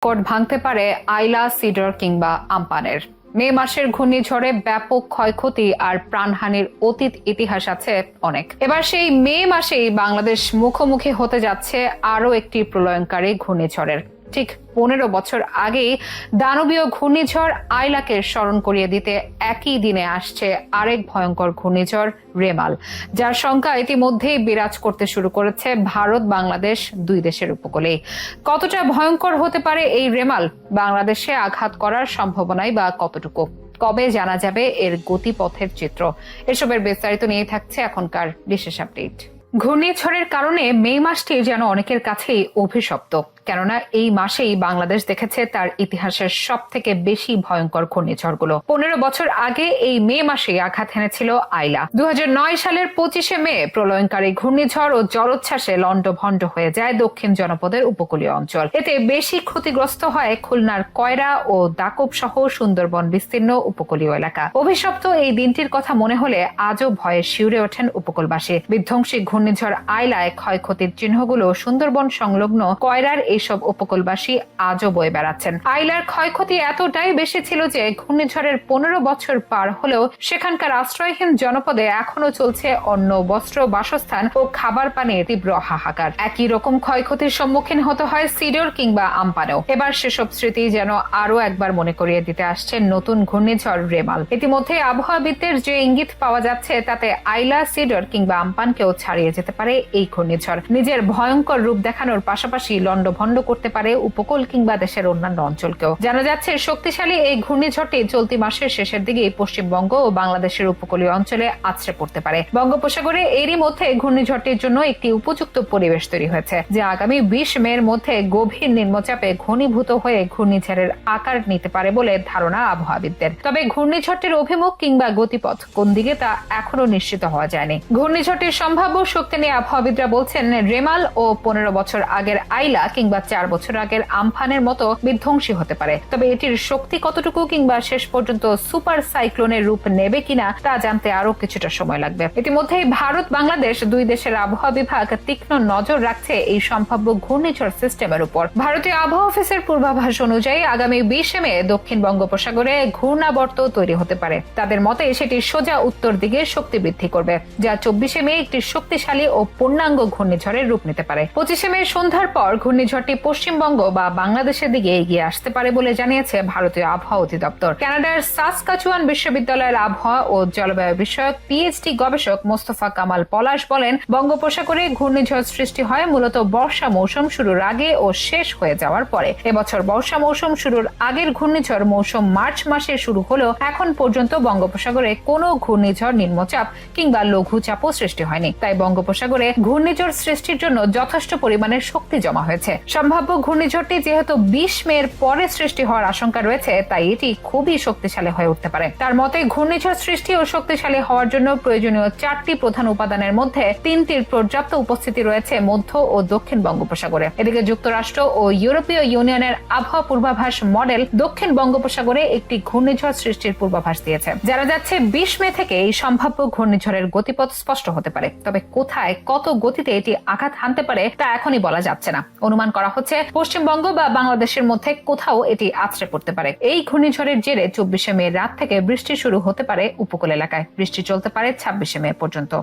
Record ভাঙতে পারে আইলা, cedar কিংবা আম্পানের। মে মাসের ঘূর্ণিঝড়ে ব্যাপক ক্ষয়ক্ষতি আর প্রাণহানির অতীত ইতিহাস আছে অনেক। এবার সেই মে মাসেই বাংলাদেশ মুখোমুখি হতে যাচ্ছে আরও একটি প্রলয়ঙ্কারী ঘূর্ণিঝড়ের। ঠিক 15 বছর আগেই দানবীয় ঘূর্ণিঝড় আইলাকে স্মরণ করিয়ে দিতে একই দিনে আসছে আরেক ভয়ঙ্কর ঘূর্ণিঝড় রেমাল, যার শঙ্কা ইতিমধ্যেই বিরাজ করতে শুরু করেছে ভারত বাংলাদেশ দুই দেশের উপকূলে। কতটা ভয়ঙ্কর হতে পারে এই রেমাল, বাংলাদেশে আঘাত করার সম্ভাবনাই বা কতটুকু, কবে জানা যাবে এর গতিপথের চিত্র? এসবের বিস্তারিত নিয়ে থাকছে এখনকার বিশেষ আপডেট। ঘূর্ণিঝড়ের কারণে মে মাসটি যেন অনেকের কাছেই অভিশপ্ত, কেননা এই মাসেই বাংলাদেশ দেখেছে তার ইতিহাসের সব থেকে বেশি ভয়ঙ্কর ঘূর্ণিঝড়গুলো। 15 বছর আগে এই মে মাসে আঘাত হেনেছিল আইলা। 2009 সালের 25শে মে প্রলয়ঙ্কারী ঘূর্ণিঝড় ও জলোচ্ছ্বাসে লণ্ডভণ্ড হয়ে যায় দক্ষিণ জনপদের উপকূলীয় অঞ্চল। এতে বেশি ক্ষতিগ্রস্ত হয় খুলনার কয়রা ও দাকব সহ সুন্দরবন বিস্তীর্ণ উপকূলীয় এলাকা। অভিশপ্ত এই দিনটির কথা মনে হলে আজও ভয়ে শিউরে ওঠেন উপকূলবাসী। বিধ্বংসী ঘূর্ণিঝড় আইলায় ক্ষয়ক্ষতির চিহ্নগুলো সুন্দরবন সংলগ্ন কয়রার এইসব উপকূলবাসী আজও বয়ে বেড়াচ্ছেন। আইলার ক্ষয়ক্ষতি এতটাই বেশি ছিল যে ঘূর্ণিঝড়ের 15 বছর পার হলেও সেখানকার আশ্রয়হীন জনপদে এখনো চলছে অন্ন, বস্ত্র, বাসস্থান ও খাবার পানির তীব্র হাহাকার। একই রকম ক্ষয়ক্ষতির সম্মুখীন হতে হয় সিডর কিংবা আম্পানেও। এবার সেসব স্মৃতি যেন আরো একবার মনে করিয়ে দিতে আসছে নতুন ঘূর্ণিঝড় রেমাল। ইতিমধ্যে আবহাওয়াবিদদের যে ইঙ্গিত পাওয়া যাচ্ছে তাতে আইলা, সিডর কিংবা আমপানকেও ছাড়িয়ে যেতে পারে এই ঘূর্ণিঝড়। নিজের ভয়ঙ্কর রূপ দেখানোর পাশাপাশি লণ্ডভণ্ড করতে পারে উপকূল কিংবা দেশের অন্যান্য অঞ্চলকেও। জানা যাচ্ছে শক্তিশালী এই ঘূর্ণিঝড়টি চলতি মাসের শেষের দিকে পশ্চিমবঙ্গ ও বাংলাদেশের উপকূলীয় অঞ্চলে আছড়ে পড়তে পারে। বঙ্গোপসাগরে এরই মধ্যে ঘূর্ণিঝড়টির জন্য একটি উপযুক্ত পরিবেশ তৈরি হয়েছে, যা আগামী 20 মের মধ্যে গভীর নিম্নচাপে ঘনীভূত হয়ে ঘূর্ণিঝড়ের আকার নিতে পারে বলে ধারণা আবহাওয়াবিদদের। তবে ঘূর্ণিঝড়টির অভিমুখ কিংবা গতিপথ কোন দিকে তা এখনো নিশ্চিত হওয়া যায়নি। ঘূর্ণিঝড়টির সম্ভাব্য শক্তি নিয়ে আবহাওয়াবিদরা বলছেন, রেমাল ও 15 বছর আগের আইলা কিংবা 4 বছর আগের আমফানের মতো বিধ্বংসী হতে পারে। তবে এটির শক্তি কতটুকু কিংবা শেষ পর্যন্ত সুপার সাইক্লোনের রূপ নেবে কিনা তা জানতে আরো কিছুটা সময় লাগবে। ইতিমধ্যেই ভারত বাংলাদেশ দুই দেশের আবহাওয়া বিভাগ তীক্ষ্ণ নজর রাখছে এই সম্ভাব্য ঘূর্ণিঝড় সিস্টেমের উপর। ভারতীয় আবহাওয়া অফিসের পূর্বাভাস অনুযায়ী আগামী 20 মে দক্ষিণ বঙ্গোপসাগরে ঘূর্ণাবর্ত তৈরি হতে পারে। তাদের মতে সেটি সোজা উত্তর দিকে শক্তি বৃদ্ধি করবে, যা 24 মে একটি শক্তিশালী ও পূর্ণাঙ্গ ঘূর্ণিঝড়ের রূপ নিতে পারে। 25 মে সন্ধ্যার পর ঘূর্ণিঝড়টি পশ্চিমবঙ্গ বা বাংলাদেশের দিকে এগিয়ে আসতে পারে বলে জানিয়েছে ভারতীয় আবহাওয়া অধিদপ্তর। কানাডার সাসকাচুয়ান বিশ্ববিদ্যালয়ের আবহাওয়া ও জলবায়ু বিষয়ক পিএইচডি গবেষক মোস্তফা কামাল পলাশ বলেন, বঙ্গোপসাগরে ঘূর্ণিঝড় সৃষ্টি হয় মূলত বর্ষা মৌসুম শুরুর আগে ও শেষ হয়ে যাওয়ার পরে। এবছর বর্ষা মৌসুম শুরুর আগের ঘূর্ণিঝড় মৌসুম মার্চ মাসে শুরু হলেও এখন পর্যন্ত বঙ্গোপসাগরে কোনো ঘূর্ণিঝড়, নিম্নচাপ কিংবা লঘুচাপও সৃষ্টি হয়নি। তাই বঙ্গোপসাগরে ঘূর্ণিঝড় সৃষ্টির জন্য যথেষ্ট পরিমাণের শক্তি জমা হয়েছে। সম্ভাব্য ঘূর্ণিঝড়টি যেহেতু 20 মের পরে সৃষ্টি হওয়ার আশঙ্কা রয়েছে, তাই এটি খুবই শক্তিশালী হয়ে উঠতে পারে। তার মতে ঘূর্ণিঝড় সৃষ্টি ও শক্তিশালী হওয়ার জন্য প্রয়োজনীয় 4টি প্রধান উপাদানের মধ্যে 3টির পর্যাপ্ত উপস্থিতি রয়েছে মধ্য ও দক্ষিণ বঙ্গোপসাগরে। এদিকে যুক্তরাষ্ট্র ও ইউরোপীয় ইউনিয়নের আবহাওয়া পূর্বাভাস মডেল দক্ষিণ বঙ্গোপসাগরে একটি ঘূর্ণিঝড় সৃষ্টির পূর্বাভাস দিয়েছে। জানা যাচ্ছে 20 মে থেকে এই সম্ভাব্য ঘূর্ণিঝড়ের গতিপথ স্পষ্ট হতে পারে। তবে কোথায়, কত গতিতে এটি আঘাত হানতে পারে তা এখনই বলা যাচ্ছে না। অনুমান করা হচ্ছে পশ্চিমবঙ্গ বা বাংলাদেশের মধ্যে কোথাও এটি আছড়ে পড়তে পারে। এই ঘূর্ণিঝড়ের জেরে 24 মে রাত থেকে বৃষ্টি শুরু হতে পারে উপকূল এলাকায়। বৃষ্টি চলতে পারে 26 মে পর্যন্ত।